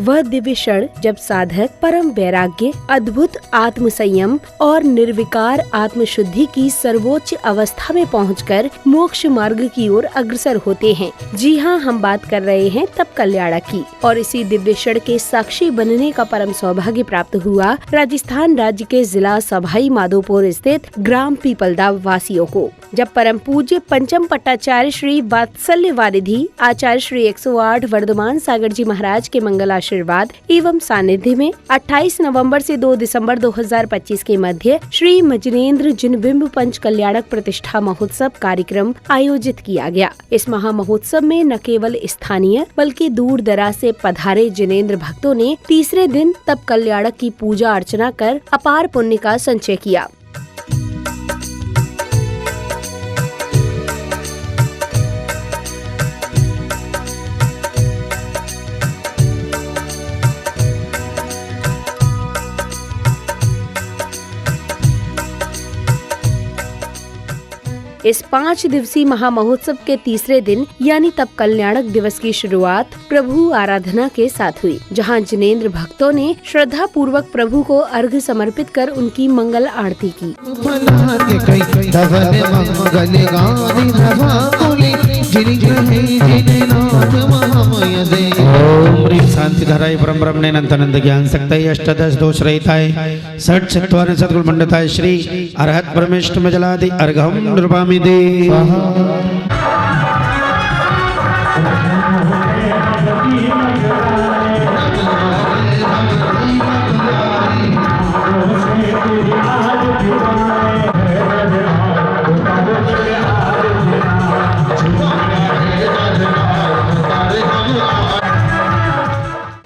वह दिव्य क्षण जब साधक परम वैराग्य, अद्भुत आत्म संयम और निर्विकार आत्मशुद्धि की सर्वोच्च अवस्था में पहुंचकर मोक्ष मार्ग की ओर अग्रसर होते हैं। जी हाँ, हम बात कर रहे हैं तप कल्याणक की। और इसी दिव्य क्षण के साक्षी बनने का परम सौभाग्य प्राप्त हुआ राजस्थान राज्य के जिला सवाई माधोपुर स्थित ग्राम पीपलदा वासियों को, जब परम पूज्य पंचम पट्टाचार्य श्री वात्सल्य वारिधि आचार्य श्री 108 वर्धमान सागर जी महाराज के मंगल आशीर्वाद एवं सानिध्य में 28 नवंबर से 2 दिसंबर 2025 के मध्य श्री मजनेन्द्र जिनबिंब पंच कल्याणक प्रतिष्ठा महोत्सव कार्यक्रम आयोजित किया गया। इस महामहोत्सव में न केवल स्थानीय बल्कि दूर दराज से पधारे जिनेंद्र भक्तों ने तीसरे दिन तप कल्याणक की पूजा अर्चना कर अपार पुण्य का संचय किया। इस 5 दिवसीय महामहोत्सव के तीसरे दिन यानी तप कल्याणक दिवस की शुरुआत प्रभु आराधना के साथ हुई, जहां जिनेंद्र भक्तों ने श्रद्धा पूर्वक प्रभु को अर्घ्य समर्पित कर उनकी मंगल आरती की। शांति धराय परम ब्रह्म ने अनंत ज्ञान सकताई अष्टादश दोष रहिताय षट सत्वान सद्गुण मंडताय श्री अरहत परमेष्ठ जलादि अर्घम नृपामि दे।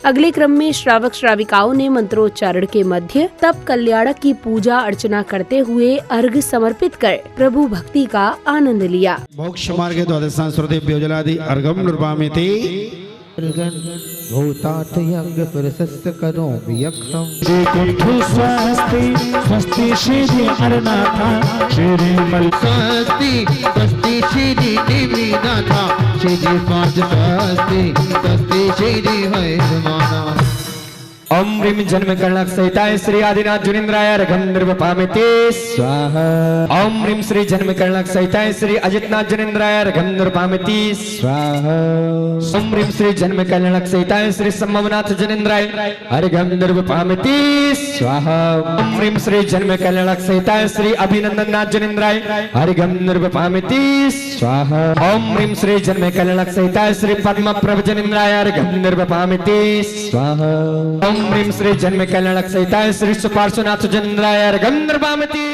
अगले क्रम में श्रावक श्राविकाओं ने मंत्रोच्चारण के मध्य तप कल्याणक की पूजा अर्चना करते हुए अर्घ्य समर्पित कर प्रभु भक्ति का आनंद लिया। मोक्ष मार्गे द्वादशां श्रुतिभ्यो जलादि अर्घम नृपामि ते। भूतात् यज्ञ प्रशस्त करो वियक्षम स्वस्ति स्वस्ति श्री अरनाथा श्री मल स्वस्ति स्वस्ति श्री देवीनाथा श्री पांच स्वस्ति स्वस्ति श्री हरिमाना। ओम ह्रीं जन्म कलंक सहिताय श्री आदिनाथ जुनेन्द्राय अर्घं निर्वपामिते स्वाहा। ओम ह्रीं श्री जन्म कलंक सहिताय श्री अजितनाथ जुनेन्द्राय अर्घं निर्वपामिते स्वाहा। ओम ह्रीं श्री जन्म कलंक सहिताय श्री सम्भवनाथ जुनेन्द्राय अर्घं निर्वपामिते स्वाहा। ओम ह्रीं श्री जन्म कलंक सहिताय श्री अभिनंदननाथ जुनेन्द्राय अर्घं निर्वपामिते स्वाहा। ओम ह्रीं श्री जन्म कलंक सहिताय श्री पद्मप्रभ जुनेन्द्राय अर्घं निर्वपामिते स्वाहा। ओम ह्रीं श्री जन्म कल्याणक सहिताय श्री सुपार्श्वनाथ जुनेन्द्राय अर्घं निर्वपामिते।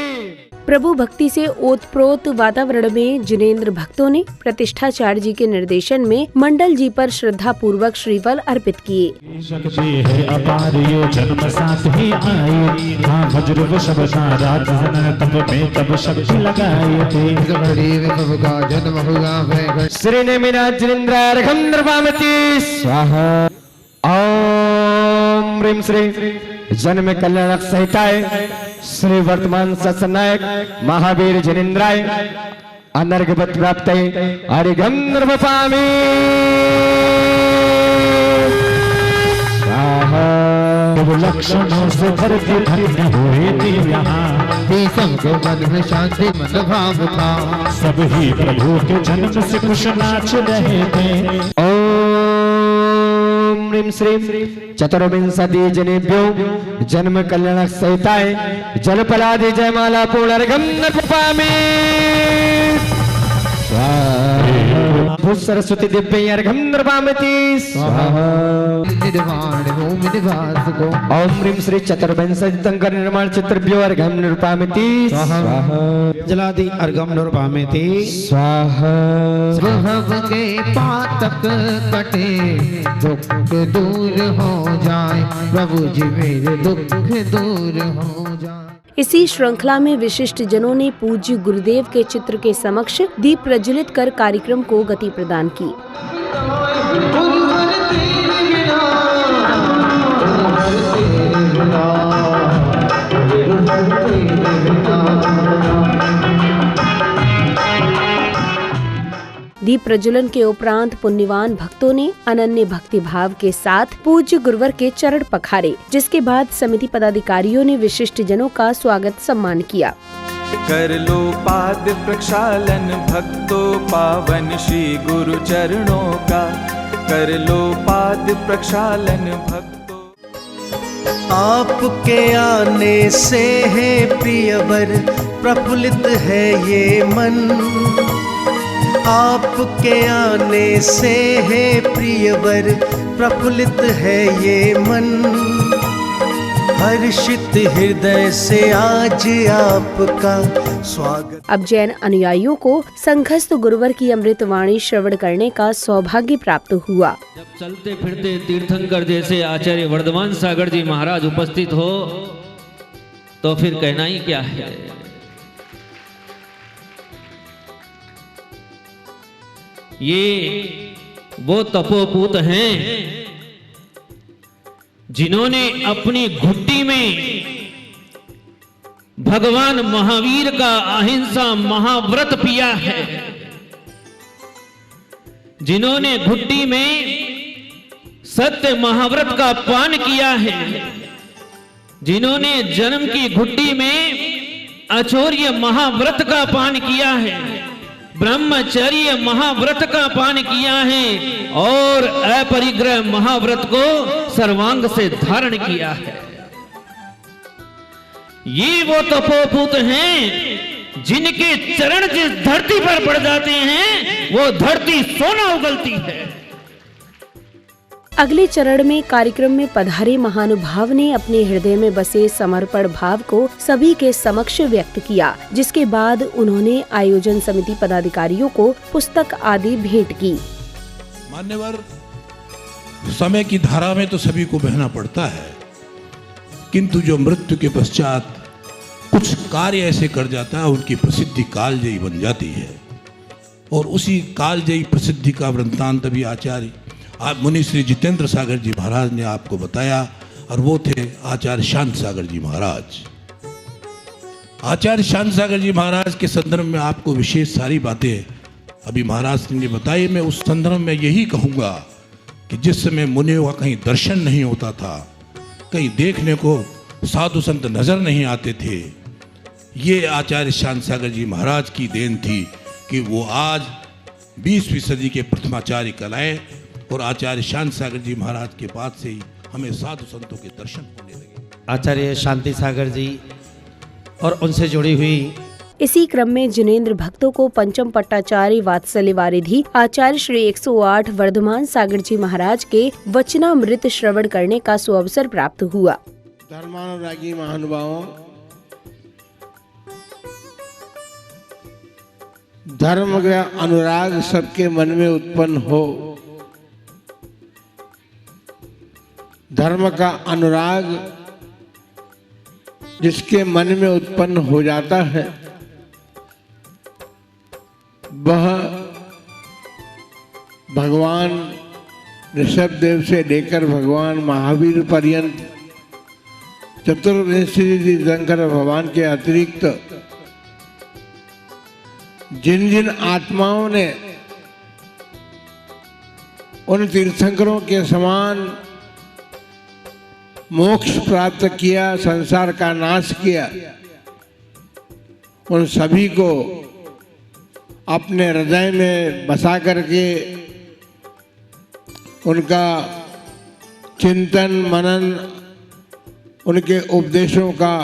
प्रभु भक्ति से ओतप्रोत वातावरण में जिनेंद्र भक्तों ने प्रतिष्ठाचार्य जी के निर्देशन में मंडल जी पर श्रद्धा पूर्वक श्रीफल अर्पित किए। शक्ति है अपार ये जन्म साथ ही आई, हाँ वज्र वृषभा रात तब में तब शक्ति लगाए थे। जन्म हुआ श्री नेमिनाथ जुनेन्द्राय अर्घं निर्वपामिते स्वाहा। ओम ह्रीं श्री जन्म कल्याणक सहिताय श्री वर्तमान सत्सनायक महावीर जिनेन्द्राय अनर्घवत प्राप्तये अर्घं निर्वपामि स्वाहा। लक्षणों से धरती धन्य हुए थे यहाँ, देशम को मन में शांति मन भाव था, सब ही प्रभु के जन्म से खुश नाच रहे थे। ओम ह्रीं श्री चतुर्विंशति जनेभ्यो जन्म कल्याणक सहिताय जलपलादि जयमाला पूर्ण अर्घं निर्वपामि स्वाहा। भू सरस्वती दिव्य अर्घं निर्वपामिते स्वाहा। निर्वाण भूमि निवास को ओम ह्रीं श्री चतुर्विंशति तंकर निर्माण चित्रभ्यो अर्घं निर्वपामिते स्वाहा। जलादि अर्घम नृपामिते स्वाहा। स्वभाव के पातक कटे दुख दूर हो जाए, प्रभु जी मेरे दुख दूर हो जाए। इसी श्रृंखला में विशिष्ट जनों ने पूज्य गुरुदेव के चित्र के समक्ष दीप प्रज्वलित कर कार्यक्रम को गति प्रदान की। दीप प्रज्वलन के उपरांत पुण्यवान भक्तों ने अनन्य भक्ति भाव के साथ पूज्य गुरुवर के चरण पखारे, जिसके बाद समिति पदाधिकारियों ने विशिष्ट जनों का स्वागत सम्मान किया। कर लो पाद प्रक्षालन भक्तों पावन श्री गुरु चरणों का, कर लो पाद प्रक्षालन भक्तों। आपके आने से है प्रियवर प्रफुल्लित है ये मन, आपके आने से है प्रियवर प्रफुल्लित है ये मन, हर्षित हृदय से आज आपका स्वागत। अब जैन अनुयायियों को संघस्थ गुरुवर की अमृत वाणी श्रवण करने का सौभाग्य प्राप्त हुआ। जब चलते फिरते तीर्थंकर जैसे आचार्य वर्धमान सागर जी महाराज उपस्थित हो तो फिर कहना ही क्या है। ये वो तपोपूत हैं जिन्होंने अपनी घुट्टी में भगवान महावीर का अहिंसा महाव्रत पिया है, जिन्होंने घुट्टी में सत्य महाव्रत का पान किया है, जिन्होंने जन्म की घुट्टी में अचौर्य महाव्रत का पान किया है, ब्रह्मचर्य महाव्रत का पान किया है और अपरिग्रह महाव्रत को सर्वांग से धारण किया है। ये वो तपोपूत हैं जिनके चरण जिस धरती पर पड़ जाते हैं वो धरती सोना उगलती है। अगले चरण में कार्यक्रम में पधारे महानुभाव ने अपने हृदय में बसे समर्पण भाव को सभी के समक्ष व्यक्त किया, जिसके बाद उन्होंने आयोजन समिति पदाधिकारियों को पुस्तक आदि भेंट की। मान्यवर, समय की धारा में तो सभी को बहना पड़ता है, किंतु जो मृत्यु के पश्चात कुछ कार्य ऐसे कर जाता है उनकी प्रसिद्धि कालजयी बन जाती है। और उसी कालजयी प्रसिद्धि का वृत्तांत अभी आचार्य आप मुनि श्री जितेंद्र सागर जी महाराज ने आपको बताया, और वो थे आचार्य शांत सागर जी महाराज। आचार्य शांत सागर जी महाराज के संदर्भ में आपको विशेष सारी बातें अभी महाराज ने बताई। मैं उस संदर्भ में यही कहूँगा कि जिस समय मुनियों का कहीं दर्शन नहीं होता था, कहीं देखने को साधु संत नजर नहीं आते थे, ये आचार्य शांत सागर जी महाराज की देन थी कि वो आज 20वीं सदी के प्रथमाचार्य कहलाए। और आचार्य शांत सागर जी महाराज के बाद से ही हमें साधु संतों के दर्शन होने लगे। आचार्य शांति सागर जी और उनसे जुड़ी हुई इसी क्रम में जिनेंद्र भक्तों को पंचम पट्टाचार्य वात्सल्य वारिधि आचार्य श्री 108 वर्धमान सागर जी महाराज के वचनामृत श्रवण करने का सुअवसर प्राप्त हुआ। धर्मानुरागी महानुभावों, धर्म का अनुराग सबके मन में उत्पन्न हो, धर्म का अनुराग जिसके मन में उत्पन्न हो जाता है वह भगवान ऋषभदेव से लेकर भगवान महावीर पर्यंत चतुर्विंशति तीर्थंकर भगवान के अतिरिक्त जिन जिन आत्माओं ने उन तीर्थंकरों के समान मोक्ष प्राप्त किया, संसार का नाश किया, उन सभी को अपने हृदय में बसा करके उनका चिंतन मनन, उनके उपदेशों का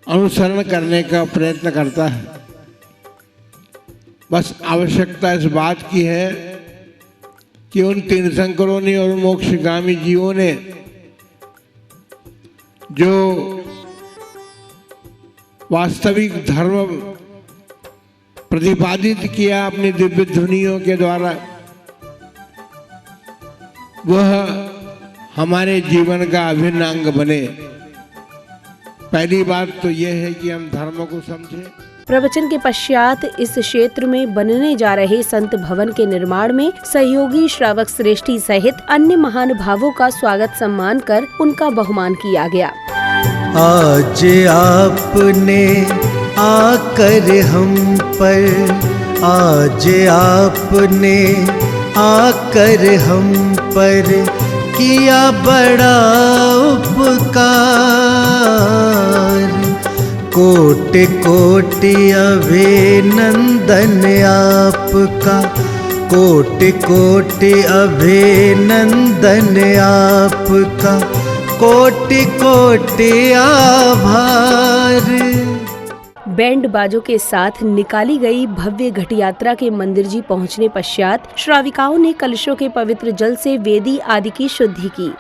अनुसरण करने का प्रयत्न करता है। बस आवश्यकता इस बात की है कि उन तीर्थंकरों ने और मोक्षगामी जीवों ने जो वास्तविक धर्म प्रतिपादित किया अपनी दिव्य ध्वनियों के द्वारा, वह हमारे जीवन का अभिन्न अंग बने। पहली बात तो यह है कि हम धर्म को समझें। प्रवचन के पश्चात इस क्षेत्र में बनने जा रहे संत भवन के निर्माण में सहयोगी श्रावक श्रेष्ठी सहित अन्य महानुभावों का स्वागत सम्मान कर उनका बहुमान किया गया। आज आपने आकर हम पर आज आपने आकर हम पर किया बड़ा उपकार। कोटि कोटि अभिनंदन आपका, कोटि कोटि अभिनंदन आपका, कोटि कोटि आभार। बैंड बाजों के साथ निकाली गई भव्य घट यात्रा के मंदिर जी पहुंचने पश्चात श्राविकाओं ने कलशों के पवित्र जल से वेदी आदि की शुद्धि की।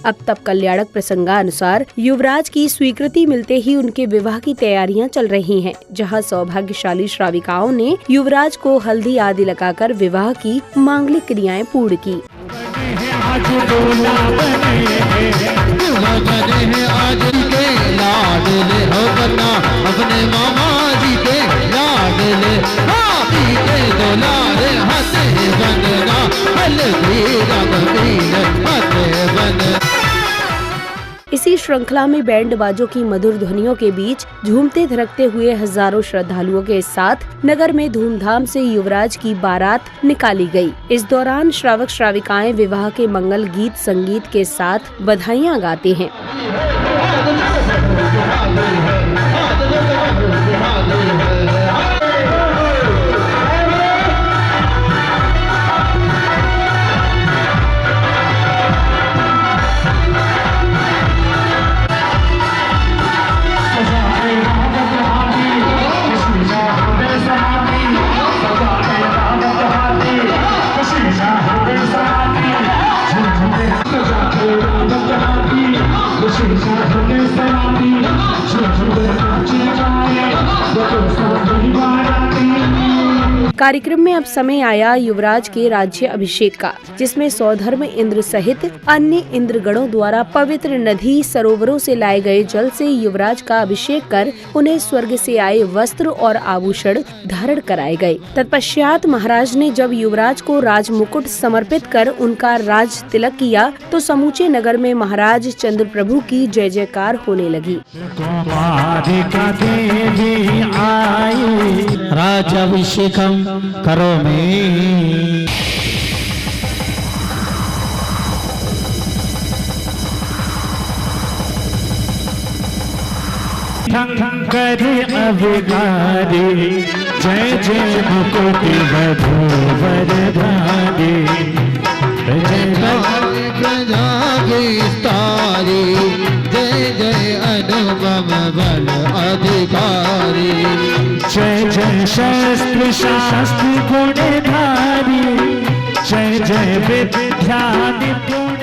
अब तब कल्याणक प्रसंगानुसार युवराज की स्वीकृति मिलते ही उनके विवाह की तैयारियां चल रही हैं, जहां सौभाग्यशाली श्राविकाओं ने युवराज को हल्दी आदि लगाकर विवाह की मांगलिक क्रियाएं पूर्ण की। इसी श्रृंखला में बैंड बाजों की मधुर ध्वनियों के बीच झूमते थिरकते हुए हजारों श्रद्धालुओं के साथ नगर में धूमधाम से युवराज की बारात निकाली गई। इस दौरान श्रावक श्राविकाएं विवाह के मंगल गीत संगीत के साथ बधाइयां गाते हैं। कार्यक्रम में अब समय आया युवराज के राज्य अभिषेक का, जिसमें सौधर्म इंद्र सहित अन्य इंद्रगणों द्वारा पवित्र नदी सरोवरों से लाए गए जल से युवराज का अभिषेक कर उन्हें स्वर्ग से आए वस्त्र और आभूषण धारण कराए गए। तत्पश्चात महाराज ने जब युवराज को राज मुकुट समर्पित कर उनका राज तिलक किया तो समूचे नगर में महाराज चंद्र प्रभु की जय जयकार होने लगी। राजाभिषेकम करो में करे अविकारी जय जय मुकुटि वधूवरधारी जय प्रजा विस्तारी जय जय अनुपम बल अधिकारी जय जय शस्त्र शास्त्र गुणधारी जय जय विद्या निपुण।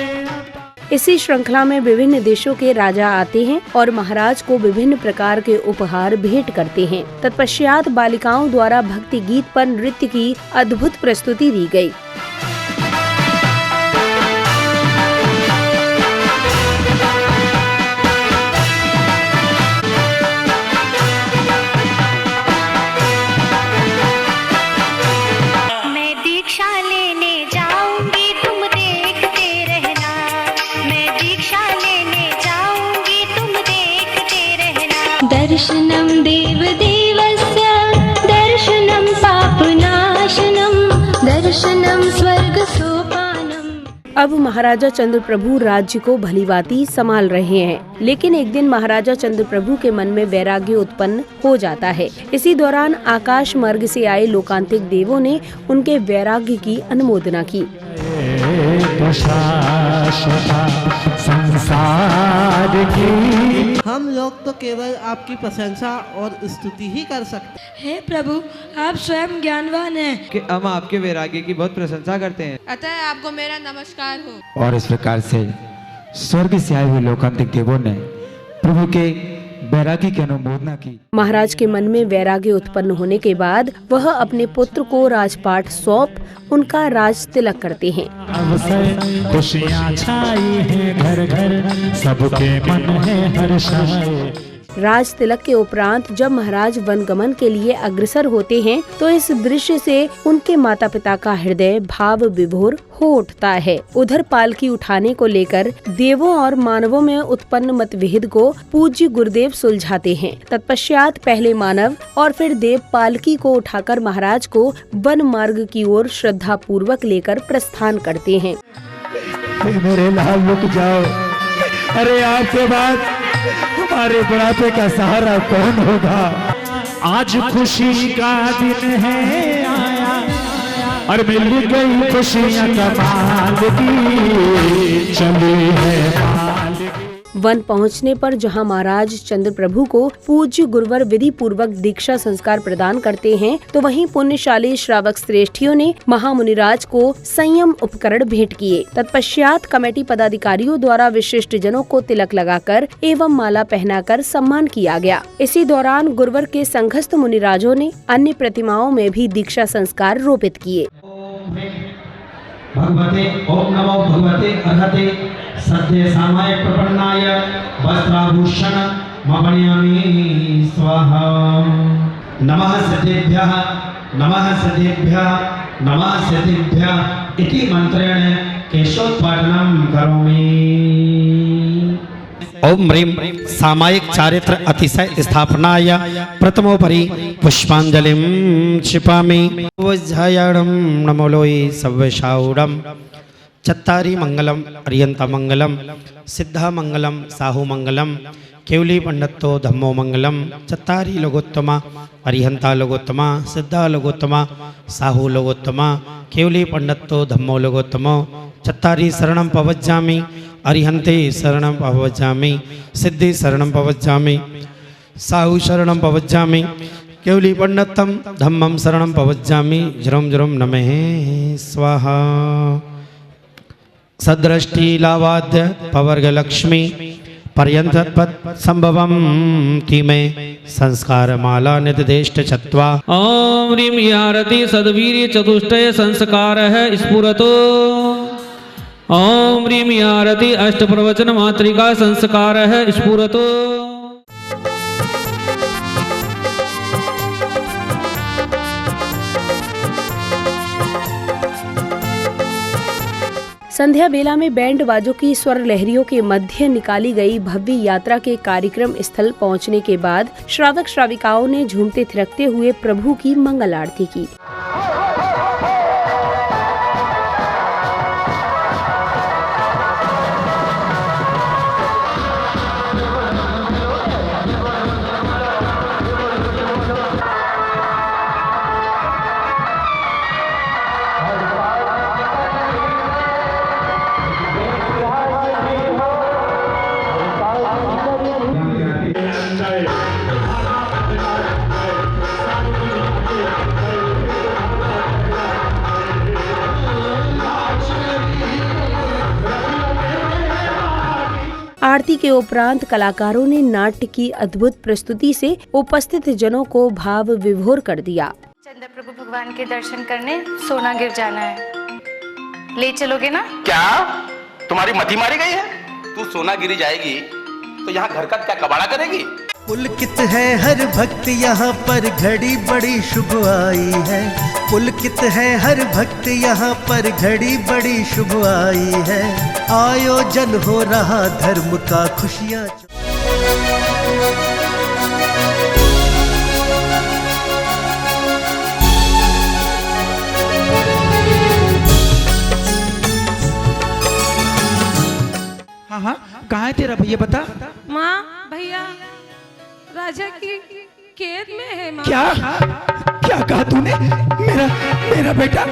इसी श्रृंखला में विभिन्न देशों के राजा आते हैं और महाराज को विभिन्न प्रकार के उपहार भेंट करते हैं। तत्पश्चात बालिकाओं द्वारा भक्ति गीत पर नृत्य की अद्भुत प्रस्तुति दी गई। दर्शनम देव देवस्य दर्शनम पापनाशनम दर्शनम स्वर्ग सोपानम। अब महाराजा चंद्र प्रभु राज्य को भलीभांति संभाल रहे हैं, लेकिन एक दिन महाराजा चंद्र प्रभु के मन में वैराग्य उत्पन्न हो जाता है। इसी दौरान आकाश मार्ग से आए लोकांतिक देवों ने उनके वैराग्य की अनुमोदना की। तो शाश्वता संसार की। हम लोग तो केवल आपकी प्रशंसा और स्तुति ही कर सकते हैं। हे प्रभु, आप स्वयं ज्ञानवान हैं कि हम आपके वैराग्य की बहुत प्रशंसा करते हैं। अतः आपको मेरा नमस्कार हो। और इस प्रकार से स्वर्ग से आए हुए लोकांतिक देवों ने प्रभु के वैराग्य की अनुमोदना की। महाराज के मन में वैराग्य उत्पन्न होने के बाद वह अपने पुत्र को राजपाट सौंप उनका राज तिलक करते हैं। अवसर खुशियाँ छाई हैं घर घर, सबके मन है हर्षाए। राज तिलक के उपरांत जब महाराज वनगमन के लिए अग्रसर होते हैं तो इस दृश्य से उनके माता पिता का हृदय भाव विभोर हो उठता है। उधर पालकी उठाने को लेकर देवों और मानवों में उत्पन्न मतभेद को पूज्य गुरुदेव सुलझाते हैं। तत्पश्चात पहले मानव और फिर देव पालकी को उठाकर महाराज को वन मार्ग की ओर श्रद्धा पूर्वक लेकर प्रस्थान करते हैं। मेरे लाल रुक जाओ, अरे आपके बाद हमारे बुढ़ापे का सहारा कौन होगा। आज खुशी का दिन है आया और मिल गई खुशियाँ कमाल की, चली है माल की। वन पहुंचने पर जहां महाराज चंद्र प्रभु को पूज्य गुरुवर विधि पूर्वक दीक्षा संस्कार प्रदान करते हैं तो वहीं पुण्यशाली श्रावक श्रेष्ठियों ने महामुनिराज को संयम उपकरण भेंट किए। तत्पश्चात कमेटी पदाधिकारियों द्वारा विशिष्ट जनों को तिलक लगाकर एवं माला पहनाकर सम्मान किया गया। इसी दौरान गुरुवर के संघस्थ मुनिराजों ने अन्य प्रतिमाओं में भी दीक्षा संस्कार रोपित किए। भगवते ओम नमो भगवते अर्हते सद्य सामाय प्रपन्नाय वस्त्राभूषण ममणयामि स्वाहा। नमः सिद्धेभ्यः नमः सिद्धेभ्यः नमः सिद्धेभ्यः इति मंत्रेण केशोत्पाटनं करोमि। ओम ह्रीं सामायिक चारित्र अतिशय स्थापनाय प्रथमोपरि पुष्पांजलिं क्षिपामि। वज्रायणं नमोलोय सव्यशाऊडं चत्तारि मंगलम अर्यंता मंगलम सिद्धा मंगलम साहु मंगलम केवली पंडितो धम्मो मंगलम। चत्तारि लोकोत्तमा अर्यंता लोकोत्तमा सिद्धा लोकोत्तमा साहु लोकोत्तमा केवली पंडितो धम्मो लोकोत्तमो। चत्तारि शरणं पवज्जामि अरिहंते शरणं पवज्जामि सिद्धि शरणं पवज्जामि साहु शरणं पवज्जामि केवली पंडितं धम्मं शरणं पवज्जामि। जरम जरम नमः स्वाहा। सदृष्टि लावाद्य पवर्ग लक्ष्मी पर्यंत संभवम तीमे संस्कार माला निर्देष्ट चत्वा। ओम ह्रीं यारति सद्वीर्य चतुष्टय संस्कार है स्फुरतो। ओम ह्रीं यारति अष्ट प्रवचन मातृका संस्कार है स्फुरतो। संध्या बेला में बैंड बाजों की स्वर लहरियों के मध्य निकाली गई भव्य यात्रा के कार्यक्रम स्थल पहुंचने के बाद श्रावक श्राविकाओं ने झूमते थिरकते हुए प्रभु की मंगल आरती की। आरती के उपरांत कलाकारों ने नाट्य की अद्भुत प्रस्तुति से उपस्थित जनों को भाव विभोर कर दिया। चंद्र प्रभु भगवान के दर्शन करने सोनागिर जाना है, ले चलोगे ना? क्या तुम्हारी मति मारी गई है? तू सोनागिरी जाएगी तो यहाँ घर का क्या कबाड़ा करेगी? पुलकित है हर भक्त यहाँ पर घड़ी बड़ी शुभ आई है। पुलकित है हर भक्त यहाँ पर घड़ी बड़ी शुभ आई है। आयोजन हो रहा धर्म का खुशियाँ। हाँ हाँ, कहाँ है तेरा भैया बता? माँ भैया राजा की खेत में है माँ। क्या क्या कहा तूने? मेरा बेटा